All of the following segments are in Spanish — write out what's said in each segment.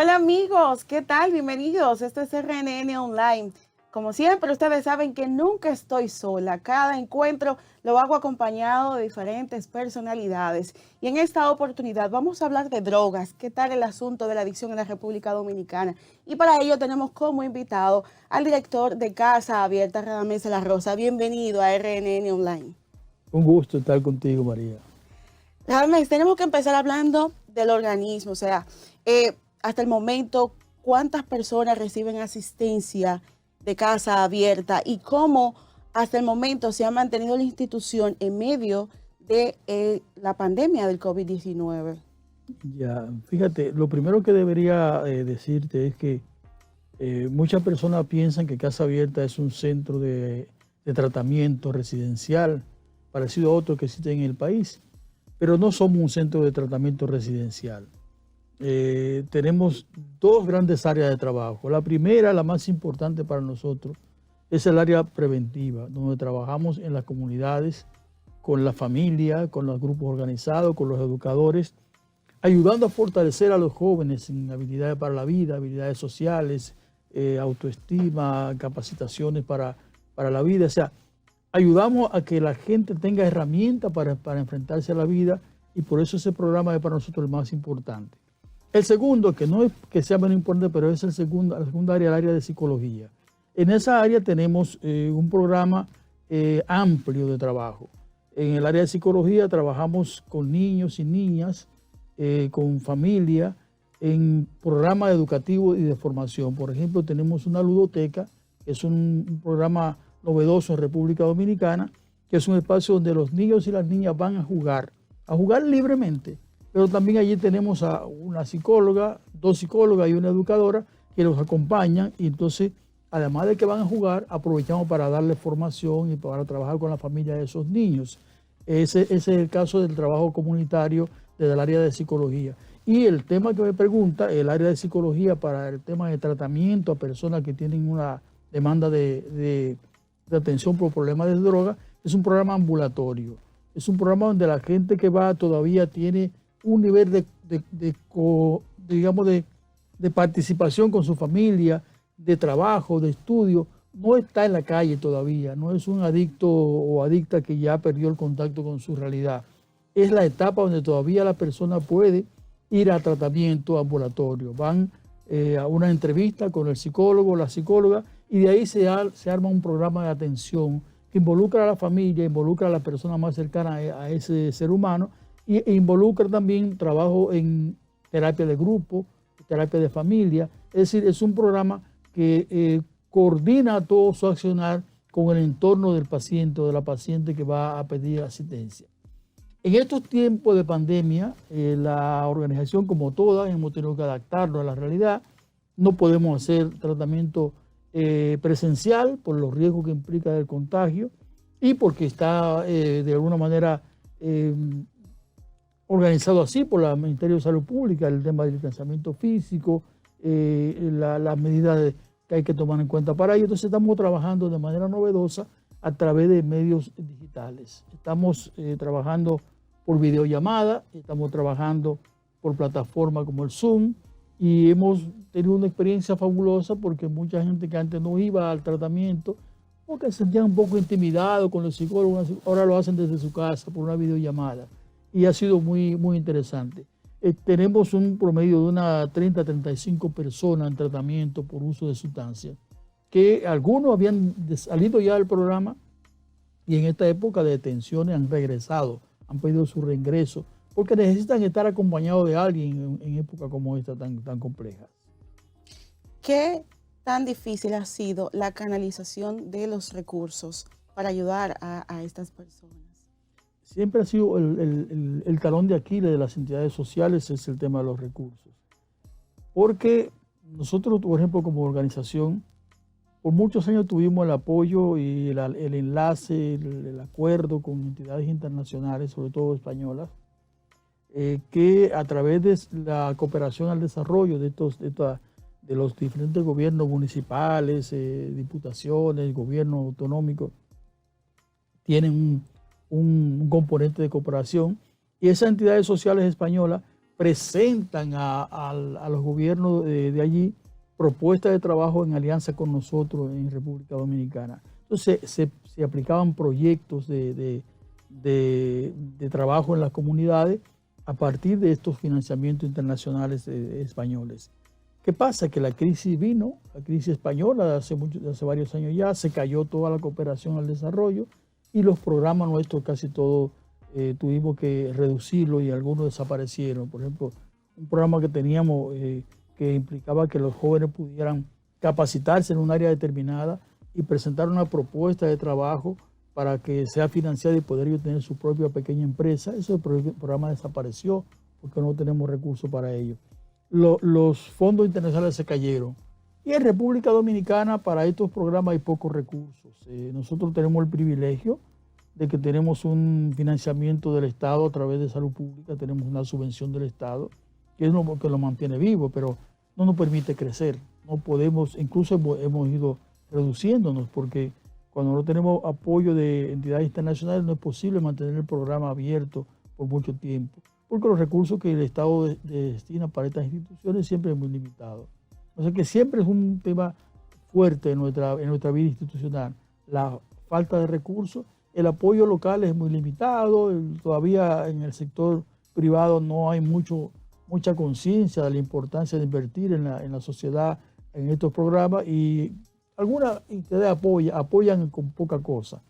Hola amigos, ¿qué tal? Bienvenidos. Este es RNN Online. Como siempre, ustedes saben que nunca estoy sola. Cada encuentro lo hago acompañado de diferentes personalidades. Y en esta oportunidad vamos a hablar de drogas. ¿Qué tal el asunto de la adicción en la República Dominicana? Y para ello tenemos como invitado al director de Casa Abierta, Radamés de la Rosa. Bienvenido a RNN Online. Un gusto estar contigo, María. Radamés, tenemos que empezar hablando del organismo. Eh, hasta el momento, ¿cuántas personas reciben asistencia de Casa Abierta y cómo hasta el momento se ha mantenido la institución en medio de la pandemia del COVID-19? Ya, fíjate, lo primero que debería decirte es que muchas personas piensan que Casa Abierta es un centro de tratamiento residencial, parecido a otro que existe en el país, pero no somos un centro de tratamiento residencial. Tenemos dos grandes áreas de trabajo. La primera, la más importante para nosotros, es el área preventiva, donde trabajamos en las comunidades, con la familia, con los grupos organizados, con los educadores, ayudando a fortalecer a los jóvenes en habilidades para la vida, habilidades sociales, autoestima, capacitaciones para la vida. O sea, ayudamos a que la gente tenga herramientas para enfrentarse a la vida, y por eso ese programa es para nosotros el más importante. El segundo, que no es que sea menos importante, pero es la segunda área, el área de psicología. En esa área tenemos un programa amplio de trabajo. En el área de psicología trabajamos con niños y niñas, con familia, en programas educativos y de formación. Por ejemplo, tenemos una ludoteca, que es un programa novedoso en República Dominicana, que es un espacio donde los niños y las niñas van a jugar libremente. Pero también allí tenemos a una psicóloga, dos psicólogas y una educadora que los acompañan, y entonces, además de que van a jugar, aprovechamos para darle formación y para trabajar con la familia de esos niños. Ese es el caso del trabajo comunitario desde el área de psicología. Y el tema que me pregunta, el área de psicología para el tema de tratamiento a personas que tienen una demanda de atención por problemas de droga, es un programa ambulatorio. Es un programa donde la gente que va todavía tiene un nivel de participación con su familia, de trabajo, de estudio. No está en la calle todavía, no es un adicto o adicta que ya perdió el contacto con su realidad. Es la etapa donde todavía la persona puede ir a tratamiento ambulatorio. Van a una entrevista con el psicólogo o la psicóloga, y de ahí se arma un programa de atención que involucra a la familia, involucra a la persona más cercana a ese ser humano, e involucra también trabajo en terapia de grupo, terapia de familia. Es decir, es un programa que coordina todo su accionar con el entorno del paciente o de la paciente que va a pedir asistencia. En estos tiempos de pandemia, la organización, como todas, hemos tenido que adaptarnos a la realidad. No podemos hacer tratamiento presencial por los riesgos que implica el contagio, y porque está de alguna manera organizado así por el Ministerio de Salud Pública, el tema del distanciamiento físico, las medidas que hay que tomar en cuenta para ello. Entonces estamos trabajando de manera novedosa a través de medios digitales. Estamos trabajando por videollamada, estamos trabajando por plataformas como el Zoom, y hemos tenido una experiencia fabulosa porque mucha gente que antes no iba al tratamiento porque se sentían un poco intimidados con los psicólogos, ahora lo hacen desde su casa por una videollamada, y ha sido muy, muy interesante. Tenemos un promedio de unas 30 a 35 personas en tratamiento por uso de sustancias, que algunos habían salido ya del programa y en esta época de detenciones han regresado, han pedido su reingreso, porque necesitan estar acompañados de alguien en épocas como esta tan complejas. ¿Qué tan difícil ha sido la canalización de los recursos para ayudar a estas personas? Siempre ha sido el talón de Aquiles de las entidades sociales, es el tema de los recursos. Porque nosotros, por ejemplo, como organización, por muchos años tuvimos el apoyo y el enlace, el acuerdo con entidades internacionales, sobre todo españolas, que a través de la cooperación al desarrollo de los diferentes gobiernos municipales, diputaciones, gobiernos autonómicos, tienen un componente de cooperación, y esas entidades sociales españolas presentan a los gobiernos de allí propuestas de trabajo en alianza con nosotros en República Dominicana. Entonces se aplicaban proyectos de trabajo en las comunidades a partir de estos financiamientos internacionales españoles. ¿Qué pasa? Que la crisis vino, la crisis española de hace varios años ya, se cayó toda la cooperación al desarrollo y los programas nuestros casi todos tuvimos que reducirlos y algunos desaparecieron. Por ejemplo, un programa que teníamos que implicaba que los jóvenes pudieran capacitarse en un área determinada y presentar una propuesta de trabajo para que sea financiada y poder ellos tener su propia pequeña empresa. Ese programa desapareció porque no tenemos recursos para ello. Los fondos internacionales se cayeron. Y en República Dominicana para estos programas hay pocos recursos. Nosotros tenemos el privilegio de que tenemos un financiamiento del Estado a través de salud pública, tenemos una subvención del Estado, que es lo que lo mantiene vivo, pero no nos permite crecer. No podemos, incluso hemos ido reduciéndonos porque cuando no tenemos apoyo de entidades internacionales no es posible mantener el programa abierto por mucho tiempo, porque los recursos que el Estado destina para estas instituciones siempre es muy limitado. O sea que siempre es un tema fuerte en nuestra vida institucional, la falta de recursos. El apoyo local es muy limitado, todavía en el sector privado no hay mucha conciencia de la importancia de invertir en la sociedad en estos programas y algunas entidades apoyan con poca cosa,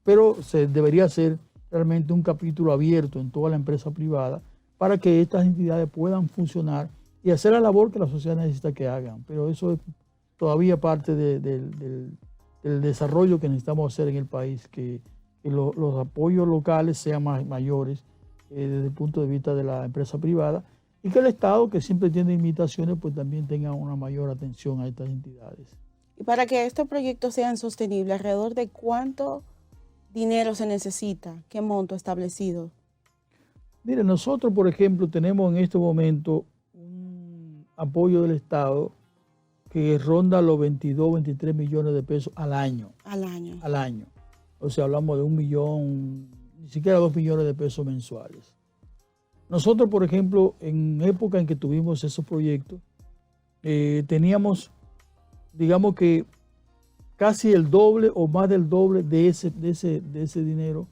pero debería ser realmente un capítulo abierto en toda la empresa privada para que estas entidades puedan funcionar y hacer la labor que la sociedad necesita que hagan. Pero eso es todavía parte del desarrollo que necesitamos hacer en el país, que los apoyos locales sean mayores desde el punto de vista de la empresa privada y que el Estado, que siempre tiene limitaciones, pues también tenga una mayor atención a estas entidades. Y para que estos proyectos sean sostenibles, ¿alrededor de cuánto dinero se necesita? ¿Qué monto establecido? Mire, nosotros, por ejemplo, tenemos en este momento un apoyo del Estado que ronda los 22, 23 millones de pesos al año. Al año. Al año. O sea, hablamos de 1 millón, ni siquiera 2 millones de pesos mensuales. Nosotros, por ejemplo, en época en que tuvimos esos proyectos, teníamos, digamos que casi el doble o más del doble de ese dinero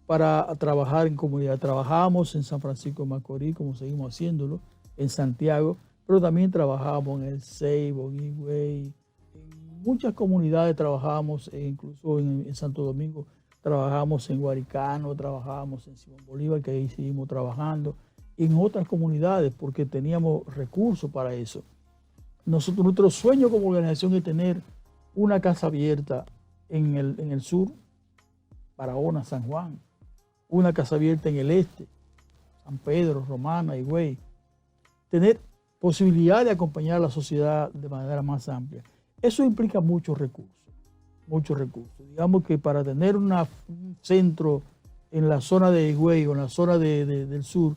para trabajar en comunidad. Trabajábamos en San Francisco de Macorís, como seguimos haciéndolo, en Santiago, pero también trabajábamos en El Ceibo, en Higüey, en muchas comunidades trabajábamos, incluso en Santo Domingo, trabajábamos en Guaricano, trabajábamos en Simón Bolívar, que ahí seguimos trabajando, y en otras comunidades, porque teníamos recursos para eso. Nuestro sueño como organización es tener una casa abierta en el sur, Barahona, San Juan, una casa abierta en el este, San Pedro, Romana, Higüey. Tener posibilidad de acompañar a la sociedad de manera más amplia. Eso implica muchos recursos. Digamos que para tener un centro en la zona de Higüey o en la zona del sur,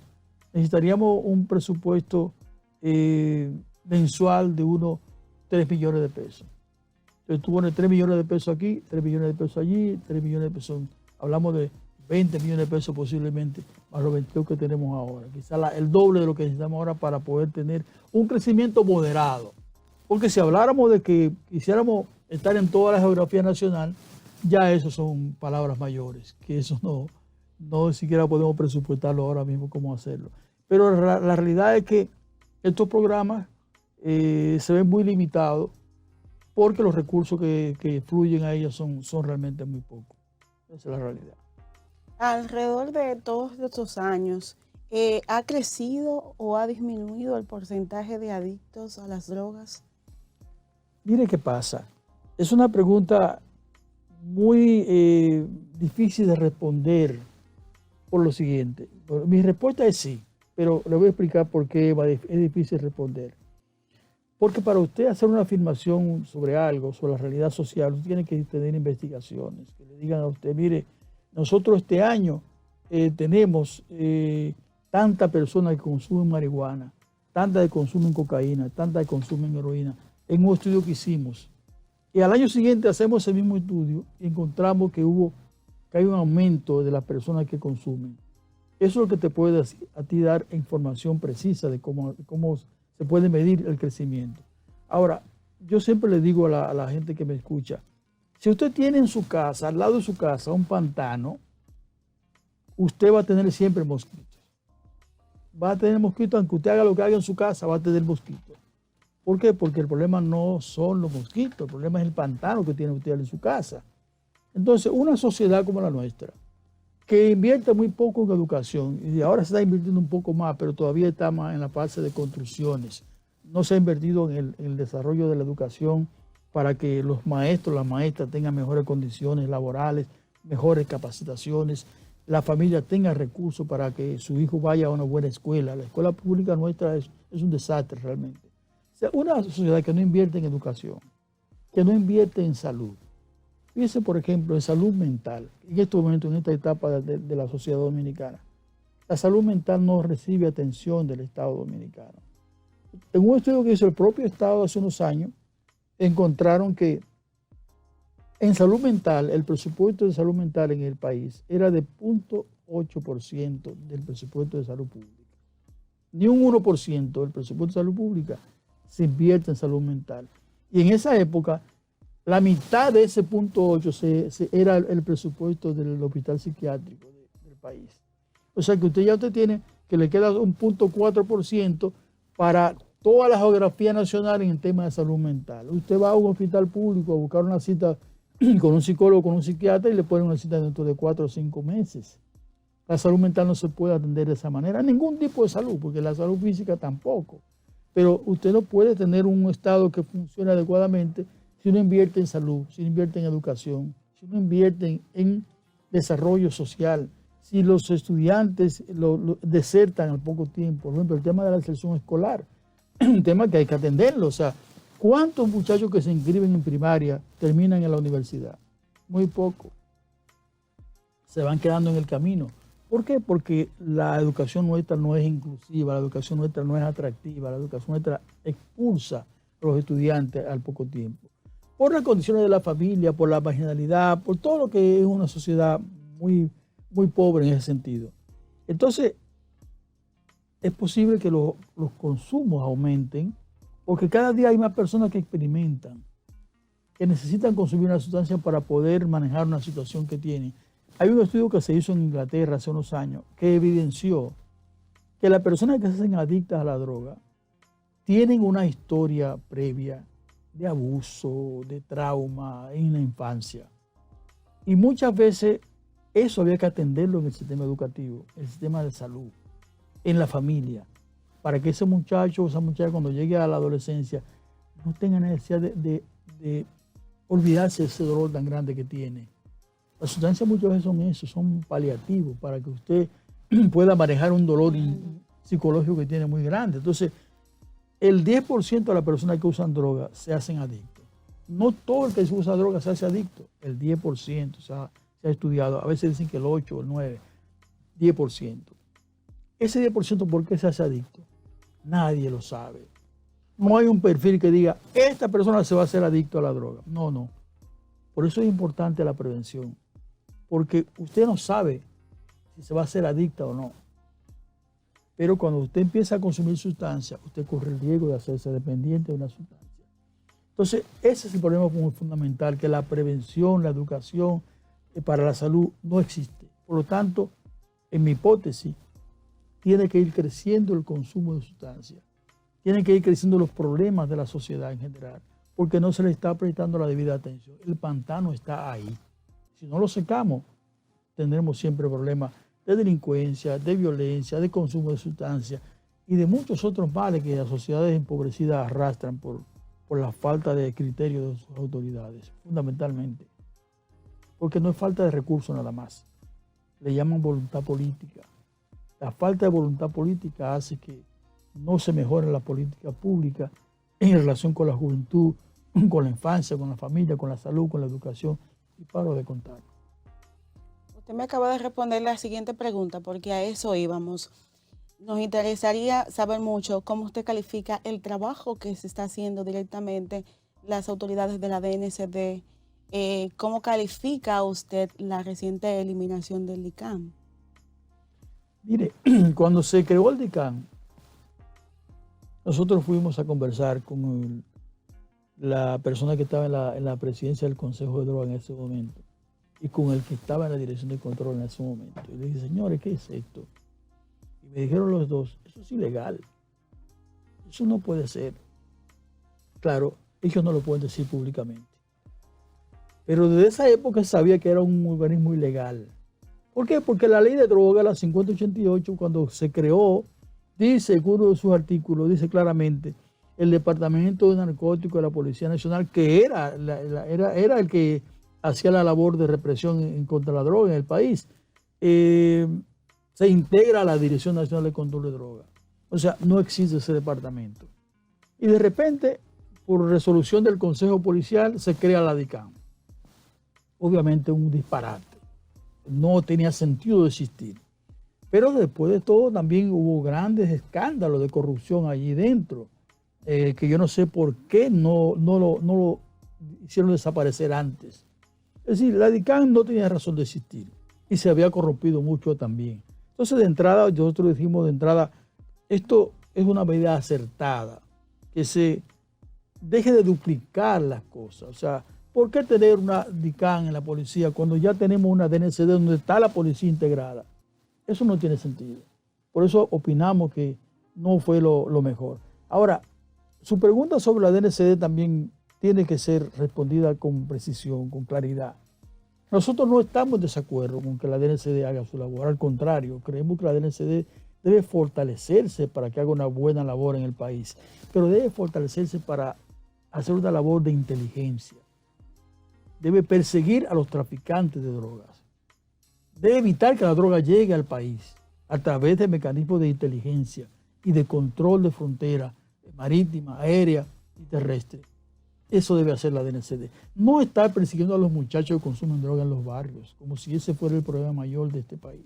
necesitaríamos un presupuesto mensual de unos 3 millones de pesos. Entonces tú pones 3 millones de pesos aquí, 3 millones de pesos allí, 3 millones de pesos. Hablamos de 20 millones de pesos posiblemente, más los 22 que tenemos ahora. Quizás el doble de lo que necesitamos ahora para poder tener un crecimiento moderado. Porque si habláramos de que quisiéramos estar en toda la geografía nacional, ya eso son palabras mayores, que eso no siquiera podemos presupuestarlo ahora mismo cómo hacerlo. Pero la realidad es que estos programas se ven muy limitados porque los recursos que fluyen a ellos son realmente muy pocos. Esa es la realidad. Alrededor de todos estos años, ¿ha crecido o ha disminuido el porcentaje de adictos a las drogas? Mire qué pasa. Es una pregunta muy difícil de responder por lo siguiente. Mi respuesta es sí, pero le voy a explicar por qué es difícil responder. Porque para usted hacer una afirmación sobre algo, sobre la realidad social, usted tiene que tener investigaciones que le digan a usted, mire, nosotros este año tenemos tantas personas que consumen marihuana, tantas que consumen cocaína, tantas que consumen heroína, en un estudio que hicimos. Y al año siguiente hacemos ese mismo estudio y encontramos que hay un aumento de las personas que consumen. Eso es lo que te puede a ti dar información precisa de cómo se puede medir el crecimiento. Ahora, yo siempre le digo a la gente que me escucha, si usted tiene en su casa, al lado de su casa, un pantano, usted va a tener siempre mosquitos. Va a tener mosquitos, aunque usted haga lo que haga en su casa, va a tener mosquitos. ¿Por qué? Porque el problema no son los mosquitos, el problema es el pantano que tiene usted en su casa. Entonces, una sociedad como la nuestra, que invierte muy poco en educación, y ahora se está invirtiendo un poco más, pero todavía está más en la fase de construcciones. No se ha invertido en el desarrollo de la educación para que los maestros, las maestras tengan mejores condiciones laborales, mejores capacitaciones, la familia tenga recursos para que su hijo vaya a una buena escuela. La escuela pública nuestra es un desastre realmente. O sea, una sociedad que no invierte en educación, que no invierte en salud. Fíjense, por ejemplo, en salud mental, en este momento, en esta etapa de la sociedad dominicana. La salud mental no recibe atención del Estado dominicano. En un estudio que hizo el propio Estado hace unos años, encontraron que en salud mental, el presupuesto de salud mental en el país era de 0.8% del presupuesto de salud pública. Ni un 1% del presupuesto de salud pública se invierte en salud mental. Y en esa época, la mitad de ese 0.8 era el presupuesto del hospital psiquiátrico del país. O sea que usted tiene que le queda un 0.4% para toda la geografía nacional en el tema de salud mental. Usted va a un hospital público a buscar una cita con un psicólogo, con un psiquiatra y le ponen una cita dentro de 4 o 5 meses. La salud mental no se puede atender de esa manera, ningún tipo de salud, porque la salud física tampoco. Pero usted no puede tener un Estado que funcione adecuadamente si no invierte en salud, si no invierte en educación, si no invierte en desarrollo social, si los estudiantes lo desertan al poco tiempo. Por ejemplo, el tema de la deserción escolar, un tema que hay que atenderlo. O sea, ¿cuántos muchachos que se inscriben en primaria terminan en la universidad? Muy poco. Se van quedando en el camino. ¿Por qué? Porque la educación nuestra no es inclusiva, la educación nuestra no es atractiva, la educación nuestra expulsa a los estudiantes al poco tiempo. Por las condiciones de la familia, por la marginalidad, por todo lo que es una sociedad muy, muy pobre en ese sentido. Entonces, es posible que los consumos aumenten porque cada día hay más personas que experimentan, que necesitan consumir una sustancia para poder manejar una situación que tienen. Hay un estudio que se hizo en Inglaterra hace unos años que evidenció que las personas que se hacen adictas a la droga tienen una historia previa de abuso, de trauma en la infancia. Y muchas veces eso había que atenderlo en el sistema educativo, en el sistema de salud, en la familia, para que ese muchacho o esa muchacha cuando llegue a la adolescencia no tenga necesidad de olvidarse de ese dolor tan grande que tiene. Las sustancias muchas veces son eso, son paliativos para que usted pueda manejar un dolor psicológico que tiene muy grande. Entonces, el 10% de las personas que usan droga se hacen adictos. No todo el que usa droga se hace adicto, el 10%, o sea, se ha estudiado, a veces dicen que el 8 o el 9, 10%. Ese 10%, ¿por qué se hace adicto? Nadie lo sabe. No hay un perfil que diga, esta persona se va a hacer adicto a la droga. No, no. Por eso es importante la prevención. Porque usted no sabe si se va a hacer adicta o no. Pero cuando usted empieza a consumir sustancias, usted corre el riesgo de hacerse dependiente de una sustancia. Entonces, ese es el problema muy fundamental, que la prevención, la educación para la salud no existe. Por lo tanto, en mi hipótesis, tiene que ir creciendo el consumo de sustancias. Tienen que ir creciendo los problemas de la sociedad en general, porque no se le está prestando la debida atención. El pantano está ahí. Si no lo secamos, tendremos siempre problemas de delincuencia, de violencia, de consumo de sustancias y de muchos otros males que las sociedades empobrecidas arrastran por la falta de criterio de sus autoridades, fundamentalmente. Porque no es falta de recursos nada más. Le llaman voluntad política. La falta de voluntad política hace que no se mejore la política pública en relación con la juventud, con la infancia, con la familia, con la salud, con la educación, y paro de contar. Usted me acaba de responder la siguiente pregunta, porque a eso íbamos. Nos interesaría saber mucho cómo usted califica el trabajo que se está haciendo directamente las autoridades de la DNCD. ¿Cómo califica usted la reciente eliminación del ICAM? Mire, cuando se creó el DICAN, nosotros fuimos a conversar con la persona que estaba en la presidencia del Consejo de Drogas en ese momento y con el que estaba en la dirección de control en ese momento. Y le dije, señores, ¿qué es esto? Y me dijeron los dos, eso es ilegal. Eso no puede ser. Claro, ellos no lo pueden decir públicamente. Pero desde esa época sabía que era un organismo ilegal. ¿Por qué? Porque la ley de droga, la 5088, cuando se creó, dice, en uno de sus artículos, dice claramente, el Departamento de Narcóticos de la Policía Nacional, que era el que hacía la labor de represión contra la droga en el país, se integra a la Dirección Nacional de Control de Drogas. O sea, no existe ese departamento. Y de repente, por resolución del Consejo Policial, se crea la DICAN. Obviamente un disparate. No tenía sentido de existir. Pero después de todo también hubo grandes escándalos de corrupción allí dentro, que yo no sé por qué no lo hicieron desaparecer antes. Es decir, la DICAN no tenía razón de existir y se había corrompido mucho también. Entonces, de entrada, nosotros dijimos de entrada, esto es una medida acertada, que se deje de duplicar las cosas. O sea, ¿por qué tener una DICAN en la policía cuando ya tenemos una DNCD donde está la policía integrada? Eso no tiene sentido. Por eso opinamos que no fue lo mejor. Ahora, su pregunta sobre la DNCD también tiene que ser respondida con precisión, con claridad. Nosotros no estamos en desacuerdo con que la DNCD haga su labor. Al contrario, creemos que la DNCD debe fortalecerse para que haga una buena labor en el país. Pero debe fortalecerse para hacer una labor de inteligencia. Debe perseguir a los traficantes de drogas. Debe evitar que la droga llegue al país a través de mecanismos de inteligencia y de control de frontera marítima, aérea y terrestre. Eso debe hacer la DNCD. No estar persiguiendo a los muchachos que consumen droga en los barrios, como si ese fuera el problema mayor de este país.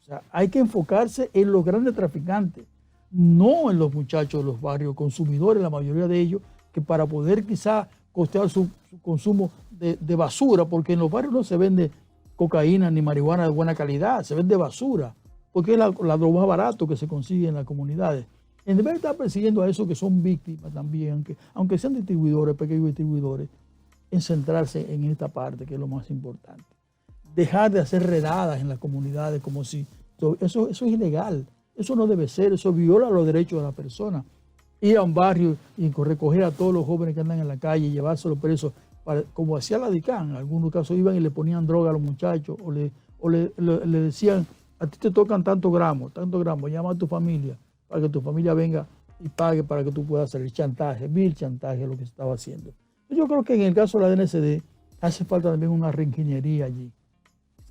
O sea, hay que enfocarse en los grandes traficantes, no en los muchachos de los barrios, consumidores, la mayoría de ellos, que para poder quizá costear su consumo de basura, porque en los barrios no se vende cocaína ni marihuana de buena calidad, se vende basura, porque es la droga más barato que se consigue en las comunidades. En vez de estar persiguiendo a esos que son víctimas también, aunque sean distribuidores, pequeños distribuidores, en centrarse en esta parte que es lo más importante. Dejar de hacer redadas en las comunidades como si eso es ilegal, eso no debe ser, eso viola los derechos de la persona. Ir a un barrio y recoger a todos los jóvenes que andan en la calle y llevárselos presos, como hacía la DICAN. En algunos casos iban y le ponían droga a los muchachos o le decían, a ti te tocan tantos gramos, llama a tu familia para que tu familia venga y pague para que tú puedas hacer el chantaje, vil chantaje, lo que se estaba haciendo. Yo creo que en el caso de la DNCD hace falta también una reingeniería allí.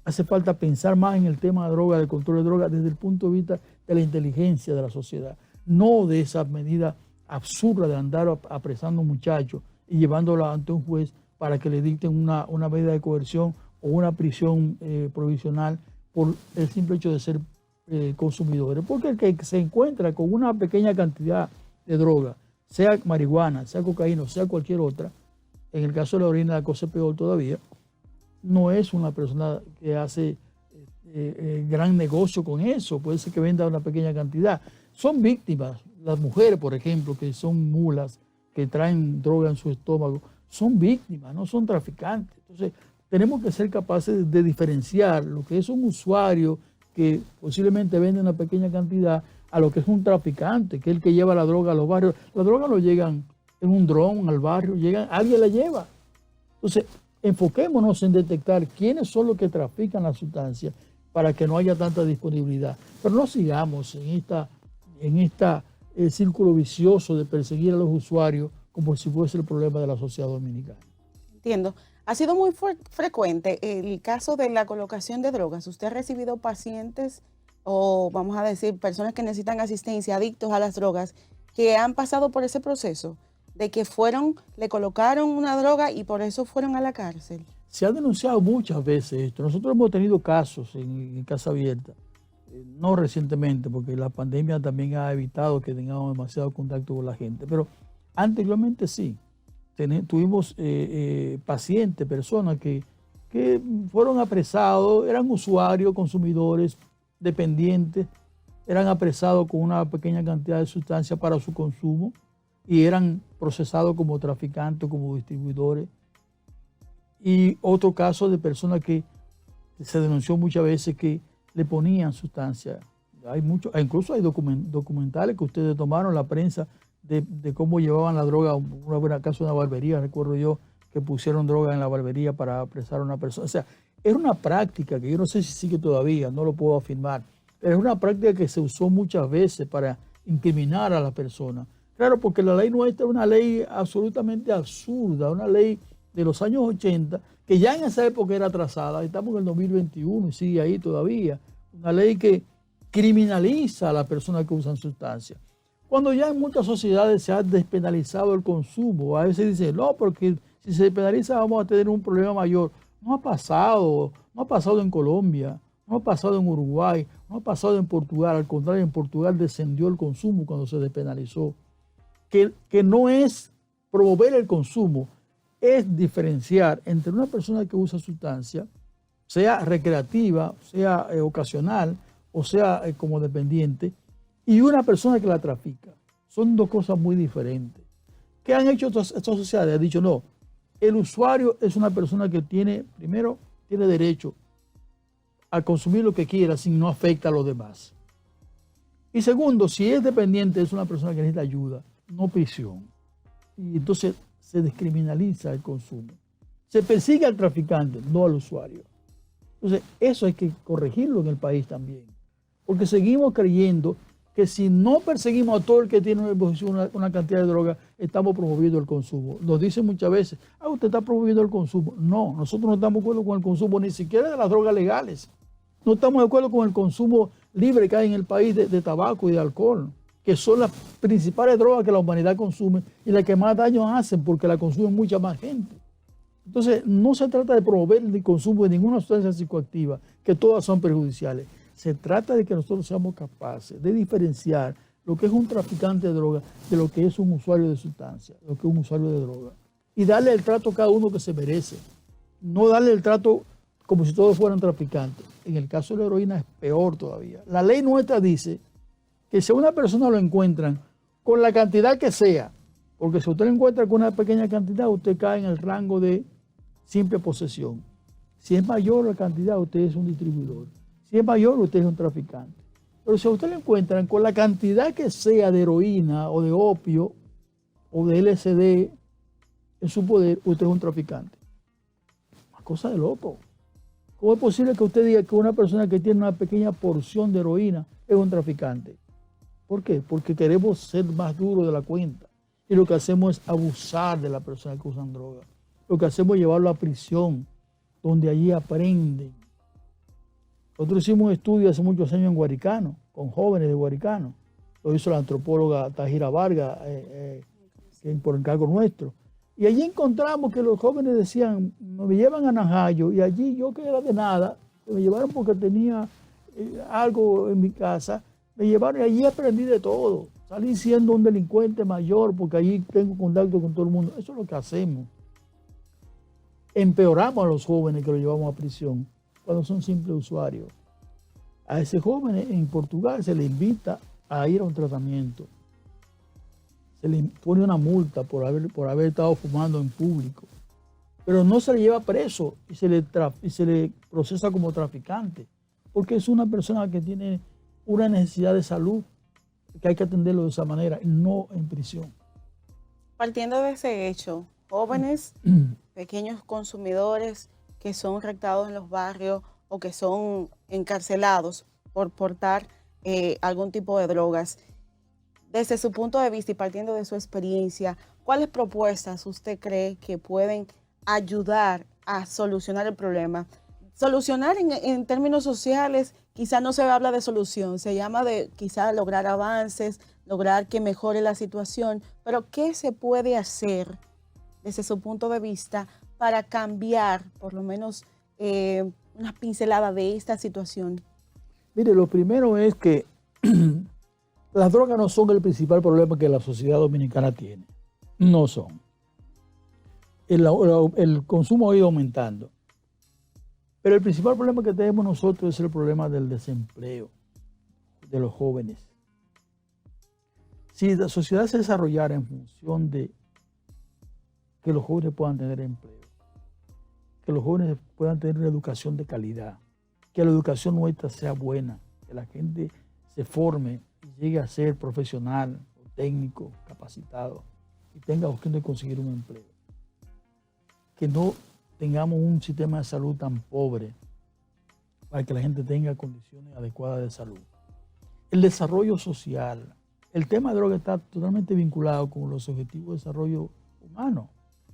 Hace falta pensar más en el tema de droga, del control de droga, desde el punto de vista de la inteligencia de la sociedad, no de esa medida absurda de andar apresando a un muchacho y llevándolo ante un juez para que le dicten una medida de coerción o una prisión provisional por el simple hecho de ser consumidores, porque el que se encuentra con una pequeña cantidad de droga, sea marihuana, sea cocaína, sea cualquier otra, en el caso de la orina la cosa es peor todavía, no es una persona que hace gran negocio con eso, puede ser que venda una pequeña cantidad. Son víctimas, las mujeres, por ejemplo, que son mulas, que traen droga en su estómago, son víctimas, no son traficantes. Entonces, tenemos que ser capaces de diferenciar lo que es un usuario que posiblemente vende una pequeña cantidad a lo que es un traficante, que es el que lleva la droga a los barrios. La droga no llegan en un dron al barrio, alguien la lleva. Entonces, enfoquémonos en detectar quiénes son los que trafican la sustancia para que no haya tanta disponibilidad. Pero no sigamos en esta círculo vicioso de perseguir a los usuarios como si fuese el problema de la sociedad dominicana. Entiendo. Ha sido muy frecuente el caso de la colocación de drogas. ¿Usted ha recibido pacientes o, vamos a decir, personas que necesitan asistencia, adictos a las drogas, que han pasado por ese proceso de que le colocaron una droga y por eso fueron a la cárcel? Se ha denunciado muchas veces esto. Nosotros hemos tenido casos en Casa Abierta, no recientemente, porque la pandemia también ha evitado que tengamos demasiado contacto con la gente, pero anteriormente sí. Tuvimos pacientes, personas que fueron apresados, eran usuarios, consumidores, dependientes, eran apresados con una pequeña cantidad de sustancia para su consumo y eran procesados como traficantes, como distribuidores. Y otro caso de personas que se denunció muchas veces que le ponían sustancias. Incluso hay documentales que ustedes tomaron, la prensa, de cómo llevaban la droga, una caso de una barbería, recuerdo yo, que pusieron droga en la barbería para apresar a una persona. O sea, era una práctica que yo no sé si sigue todavía, no lo puedo afirmar, pero es una práctica que se usó muchas veces para incriminar a la persona. Claro, porque la ley nuestra es una ley absolutamente absurda, una ley de los años 80, que ya en esa época era atrasada, estamos en el 2021 y sigue ahí todavía, una ley que criminaliza a las personas que usan sustancias. Cuando ya en muchas sociedades se ha despenalizado el consumo, a veces dicen, no, porque si se despenaliza vamos a tener un problema mayor. No ha pasado en Colombia, no ha pasado en Uruguay, no ha pasado en Portugal, al contrario, en Portugal descendió el consumo cuando se despenalizó. Que no es promover el consumo, es diferenciar entre una persona que usa sustancia, sea recreativa, sea ocasional, o sea como dependiente, y una persona que la trafica. Son dos cosas muy diferentes. ¿Qué han hecho estas sociedades? Han dicho, no, el usuario es una persona que primero, tiene derecho a consumir lo que quiera sin no afecta a los demás. Y segundo, si es dependiente, es una persona que necesita ayuda, no prisión. Y entonces se descriminaliza el consumo. Se persigue al traficante, no al usuario. Entonces, eso hay que corregirlo en el país también. Porque seguimos creyendo que si no perseguimos a todo el que tiene una cantidad de droga, estamos promoviendo el consumo. Nos dicen muchas veces, usted está promoviendo el consumo. No, nosotros no estamos de acuerdo con el consumo ni siquiera de las drogas legales. No estamos de acuerdo con el consumo libre que hay en el país de tabaco y de alcohol, que son las principales drogas que la humanidad consume y las que más daño hacen porque la consume mucha más gente. Entonces, no se trata de promover el consumo de ninguna sustancia psicoactiva, que todas son perjudiciales. Se trata de que nosotros seamos capaces de diferenciar lo que es un traficante de droga de lo que es un usuario de sustancia, lo que es un usuario de droga. Y darle el trato a cada uno que se merece. No darle el trato como si todos fueran traficantes. En el caso de la heroína es peor todavía. La ley nuestra dice que si a una persona lo encuentran con la cantidad que sea, porque si usted lo encuentra con una pequeña cantidad, usted cae en el rango de simple posesión. Si es mayor la cantidad, usted es un distribuidor. Si es mayor, usted es un traficante. Pero si a usted lo encuentran con la cantidad que sea de heroína o de opio o de LSD en su poder, usted es un traficante. Una cosa de loco. ¿Cómo es posible que usted diga que una persona que tiene una pequeña porción de heroína es un traficante? ¿Por qué? Porque queremos ser más duros de la cuenta. Y lo que hacemos es abusar de las personas que usan droga. Lo que hacemos es llevarlo a prisión, donde allí aprenden. Nosotros hicimos un estudio hace muchos años en Guaricano, con jóvenes de Guaricano. Lo hizo la antropóloga Tajira Vargas, por encargo nuestro. Y allí encontramos que los jóvenes decían, me llevan a Najayo, y allí yo que era de nada, me llevaron porque tenía algo en mi casa, me llevaron y allí aprendí de todo. Salí siendo un delincuente mayor porque allí tengo contacto con todo el mundo. Eso es lo que hacemos. Empeoramos a los jóvenes que los llevamos a prisión cuando son simples usuarios. A ese joven en Portugal se le invita a ir a un tratamiento. Se le pone una multa por haber estado fumando en público. Pero no se le lleva preso y se le procesa como traficante. Porque es una persona que tiene una necesidad de salud que hay que atenderlo de esa manera, y no en prisión. Partiendo de ese hecho, jóvenes, pequeños consumidores que son rectados en los barrios o que son encarcelados por portar algún tipo de drogas. Desde su punto de vista y partiendo de su experiencia, ¿cuáles propuestas usted cree que pueden ayudar a solucionar el problema? Solucionar en términos sociales, quizá no se habla de solución, se llama de quizá lograr avances, lograr que mejore la situación, pero ¿qué se puede hacer desde su punto de vista para cambiar por lo menos una pincelada de esta situación? Mire, lo primero es que las drogas no son el principal problema que la sociedad dominicana tiene. No son. El consumo ha ido aumentando. Pero el principal problema que tenemos nosotros es el problema del desempleo de los jóvenes. Si la sociedad se desarrollara en función de que los jóvenes puedan tener empleo, que los jóvenes puedan tener una educación de calidad, que la educación nuestra sea buena, que la gente se forme y llegue a ser profesional, técnico, capacitado y tenga opción de conseguir un empleo. Que no tengamos un sistema de salud tan pobre para que la gente tenga condiciones adecuadas de salud. El desarrollo social. El tema de droga está totalmente vinculado con los objetivos de desarrollo humano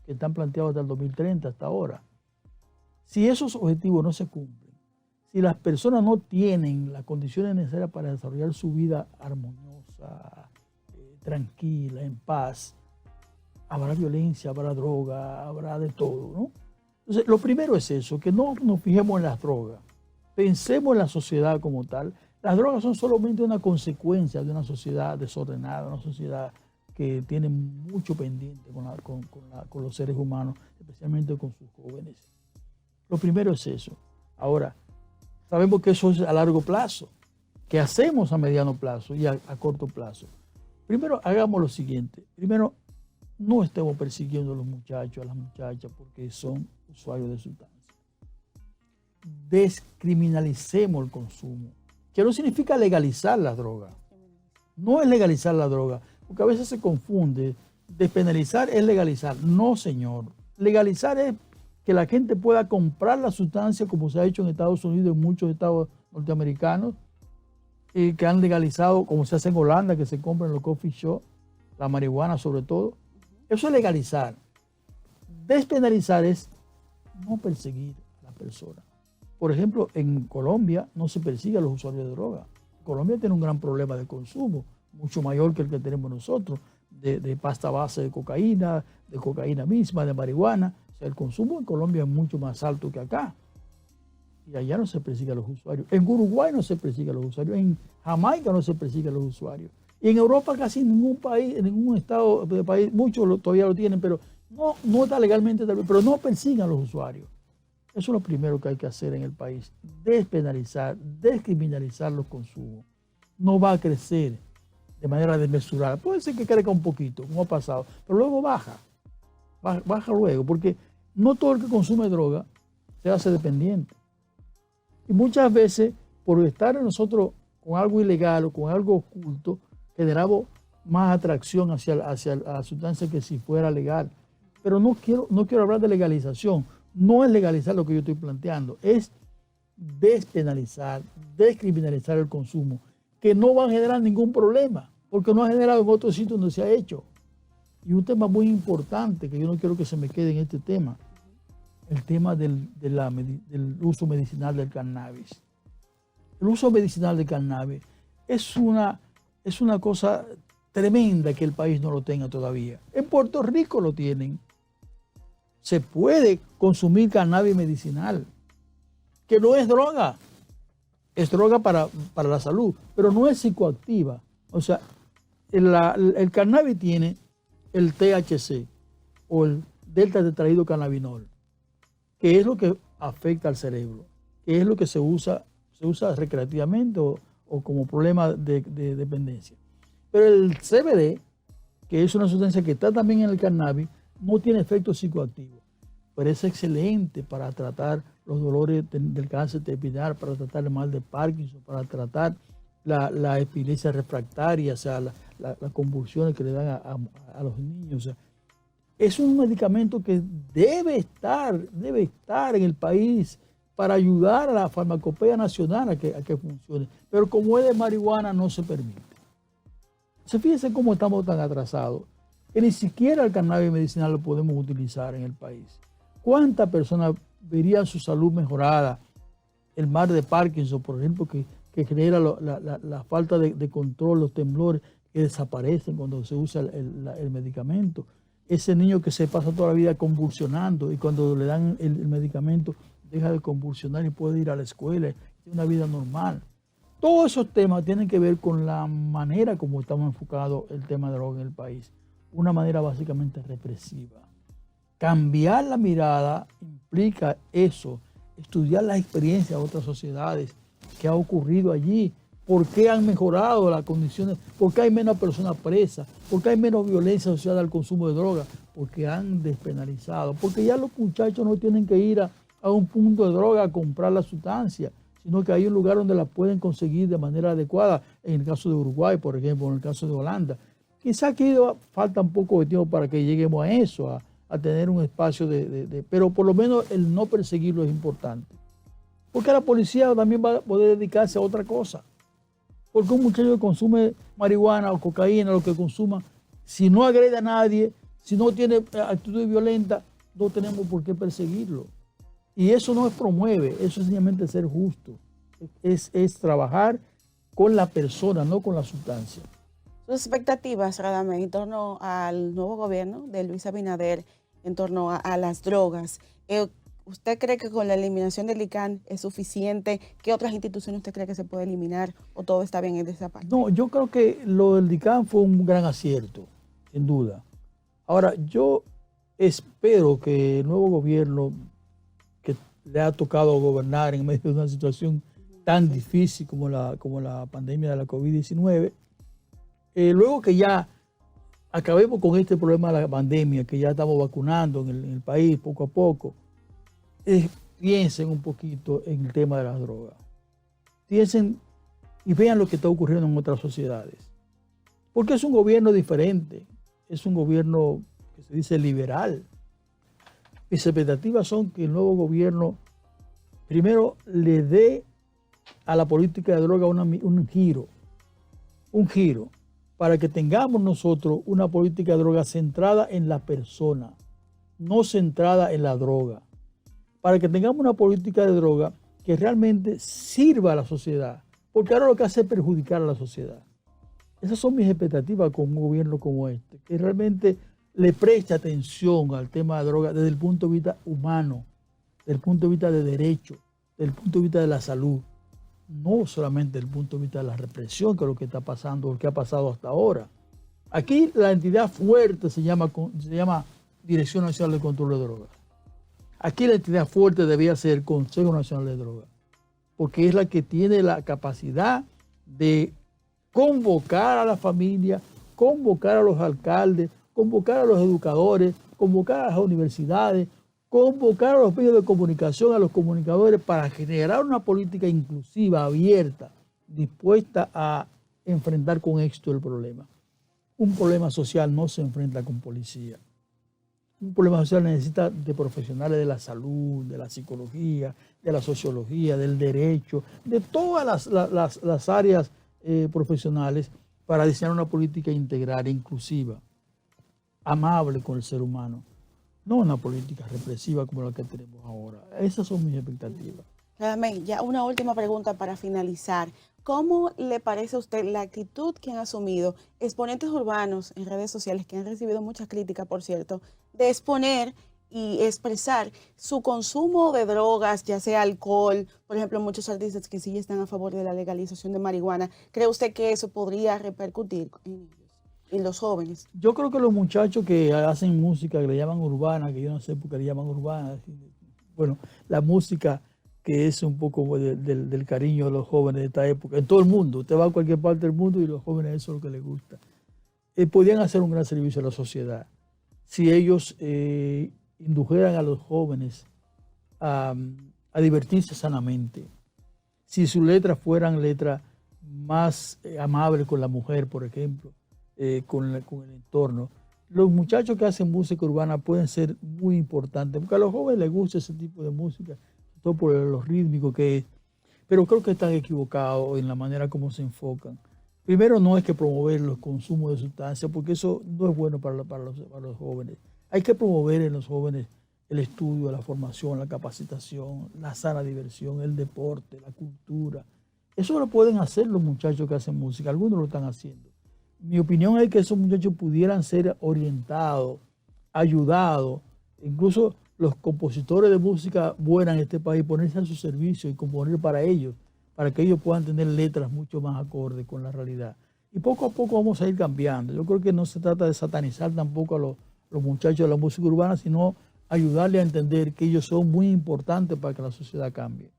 que están planteados hasta el 2030, hasta ahora. Si esos objetivos no se cumplen, si las personas no tienen las condiciones necesarias para desarrollar su vida armoniosa, tranquila, en paz, habrá violencia, habrá droga, habrá de todo, ¿no? Entonces, lo primero es eso, que no nos fijemos en las drogas, pensemos en la sociedad como tal. Las drogas son solamente una consecuencia de una sociedad desordenada, una sociedad que tiene mucho pendiente con los seres humanos, especialmente con sus jóvenes. Lo primero es eso. Ahora, sabemos que eso es a largo plazo. ¿Qué hacemos a mediano plazo y a corto plazo? Primero, hagamos lo siguiente. Primero, no estemos persiguiendo a los muchachos, a las muchachas, porque son usuarios de sustancias. Descriminalicemos el consumo, que no significa legalizar la droga. No es legalizar la droga, porque a veces se confunde. Despenalizar es legalizar. No, señor. Legalizar es que la gente pueda comprar la sustancia, como se ha hecho en Estados Unidos, en muchos estados norteamericanos, que han legalizado, como se hace en Holanda, que se compra en los coffee shops, la marihuana sobre todo. Eso es legalizar. Despenalizar es no perseguir a la persona. Por ejemplo, en Colombia no se persigue a los usuarios de droga. Colombia tiene un gran problema de consumo, mucho mayor que el que tenemos nosotros, de pasta base de cocaína misma, de marihuana. O sea, el consumo en Colombia es mucho más alto que acá. Y allá no se persigue a los usuarios. En Uruguay no se persigue a los usuarios. En Jamaica no se persigue a los usuarios. Y en Europa casi en ningún país, en ningún estado del país, muchos todavía lo tienen, pero no está legalmente, pero no persigan a los usuarios. Eso es lo primero que hay que hacer en el país. Despenalizar, descriminalizar los consumos. No va a crecer de manera desmesurada. Puede ser que crezca un poquito, como ha pasado, pero luego baja. Baja luego, porque no todo el que consume droga se hace dependiente. Y muchas veces, por estar nosotros con algo ilegal o con algo oculto, generamos más atracción hacia la sustancia que si fuera legal. Pero no quiero hablar de legalización. No es legalizar lo que yo estoy planteando, es despenalizar, descriminalizar el consumo, que no va a generar ningún problema, porque no ha generado en otros sitios donde se ha hecho. Y un tema muy importante, que yo no quiero que se me quede en este tema, el tema del uso medicinal del cannabis. El uso medicinal del cannabis es una cosa tremenda que el país no lo tenga todavía. En Puerto Rico lo tienen. Se puede consumir cannabis medicinal, que no es droga. Es droga para la salud, pero no es psicoactiva. O sea, el cannabis tiene el THC o el delta tetrahidrocannabinol, que es lo que afecta al cerebro, que es lo que se usa recreativamente o como problema de dependencia. Pero el CBD, que es una sustancia que está también en el cannabis, no tiene efecto psicoactivo, pero es excelente para tratar los dolores del cáncer terminal, para tratar el mal de Parkinson, para tratar la epilepsia refractaria, o sea, las convulsiones que le dan a los niños. O sea, es un medicamento que debe estar en el país para ayudar a la farmacopea nacional a que funcione. Pero como es de marihuana, no se permite. Fíjense cómo estamos tan atrasados, que ni siquiera el cannabis medicinal lo podemos utilizar en el país. ¿Cuántas personas verían su salud mejorada? El mal de Parkinson, por ejemplo, que genera la falta de control, los temblores que desaparecen cuando se usa el medicamento. Ese niño que se pasa toda la vida convulsionando y cuando le dan el medicamento deja de convulsionar y puede ir a la escuela, tiene una vida normal. Todos esos temas tienen que ver con la manera como estamos enfocados el tema de droga en el país. Una manera básicamente represiva. Cambiar la mirada implica eso, estudiar las experiencias de otras sociedades, qué ha ocurrido allí, por qué han mejorado las condiciones, por qué hay menos personas presas, por qué hay menos violencia asociada al consumo de drogas, porque han despenalizado, porque ya los muchachos no tienen que ir a un punto de droga a comprar la sustancia, sino que hay un lugar donde la pueden conseguir de manera adecuada, en el caso de Uruguay, por ejemplo, en el caso de Holanda. Quizá aquí falta un poco de tiempo para que lleguemos a eso, a tener un espacio pero por lo menos el no perseguirlo es importante. Porque la policía también va a poder dedicarse a otra cosa. Porque un muchacho que consume marihuana o cocaína, lo que consuma, si no agrede a nadie, si no tiene actitudes violentas, no tenemos por qué perseguirlo. Y eso no es promueve, eso es sencillamente ser justo. Es trabajar con la persona, no con la sustancia. Sus expectativas, Radamés, en torno al nuevo gobierno de Luis Abinader, en torno a las drogas. ¿Usted cree que con la eliminación del ICANN es suficiente? ¿Qué otras instituciones usted cree que se puede eliminar o todo está bien en esa parte? No, yo creo que lo del ICANN fue un gran acierto, sin duda. Ahora, yo espero que el nuevo gobierno que le ha tocado gobernar en medio de una situación tan difícil como la pandemia de la COVID-19, luego que ya acabemos con este problema de la pandemia, que ya estamos vacunando en el país poco a poco, piensen un poquito en el tema de las drogas. Piensen y vean lo que está ocurriendo en otras sociedades. Porque es un gobierno diferente, es un gobierno que se dice liberal. Mis expectativas son que el nuevo gobierno primero le dé a la política de droga un giro, para que tengamos nosotros una política de droga centrada en la persona, no centrada en la droga. Para que tengamos una política de droga que realmente sirva a la sociedad, porque ahora lo que hace es perjudicar a la sociedad. Esas son mis expectativas con un gobierno como este, que realmente le preste atención al tema de droga desde el punto de vista humano, desde el punto de vista de derecho, desde el punto de vista de la salud, no solamente desde el punto de vista de la represión, que es lo que está pasando, lo que ha pasado hasta ahora. Aquí la entidad fuerte se llama Dirección Nacional de Control de Drogas. Aquí la entidad fuerte debía ser el Consejo Nacional de Drogas, porque es la que tiene la capacidad de convocar a la familia, convocar a los alcaldes, convocar a los educadores, convocar a las universidades, convocar a los medios de comunicación, a los comunicadores, para generar una política inclusiva, abierta, dispuesta a enfrentar con éxito el problema. Un problema social no se enfrenta con policía. Un problema social necesita de profesionales de la salud, de la psicología, de la sociología, del derecho, de todas las áreas profesionales para diseñar una política integral, inclusiva, amable con el ser humano. No una política represiva como la que tenemos ahora. Esas son mis expectativas. Radamés, ya una última pregunta para finalizar. ¿Cómo le parece a usted la actitud que han asumido exponentes urbanos en redes sociales, que han recibido muchas críticas, por cierto, de exponer y expresar su consumo de drogas, ya sea alcohol? Por ejemplo, muchos artistas que sí están a favor de la legalización de marihuana. ¿Cree usted que eso podría repercutir en los jóvenes? Yo creo que los muchachos que hacen música que le llaman urbana, que yo no sé por qué le llaman urbana, bueno, la música que es un poco del cariño de los jóvenes de esta época, en todo el mundo, usted va a cualquier parte del mundo y los jóvenes eso es lo que les gusta. Podían hacer un gran servicio a la sociedad si ellos indujeran a los jóvenes a divertirse sanamente, si sus letras fueran letras más amables con la mujer, por ejemplo, con el entorno. Los muchachos que hacen música urbana pueden ser muy importantes, porque a los jóvenes les gusta ese tipo de música, todo por los rítmicos que es, pero creo que están equivocados en la manera como se enfocan. Primero, no hay que promover los consumos de sustancias, porque eso no es bueno para los jóvenes. Hay que promover en los jóvenes el estudio, la formación, la capacitación, la sana diversión, el deporte, la cultura. Eso lo pueden hacer los muchachos que hacen música, algunos lo están haciendo. Mi opinión es que esos muchachos pudieran ser orientados, ayudados, incluso los compositores de música buena en este país, ponerse a su servicio y componer para ellos, para que ellos puedan tener letras mucho más acordes con la realidad. Y poco a poco vamos a ir cambiando. Yo creo que no se trata de satanizar tampoco a los muchachos de la música urbana, sino ayudarle a entender que ellos son muy importantes para que la sociedad cambie.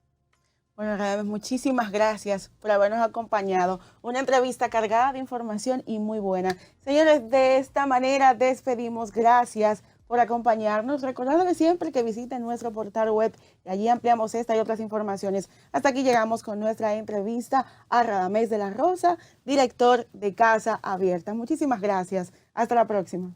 Bueno, Radames, muchísimas gracias por habernos acompañado. Una entrevista cargada de información y muy buena. Señores, de esta manera despedimos. Gracias por acompañarnos. Recordándoles siempre que visiten nuestro portal web y allí ampliamos esta y otras informaciones. Hasta aquí llegamos con nuestra entrevista a Radamés de la Rosa, director de Casa Abierta. Muchísimas gracias. Hasta la próxima.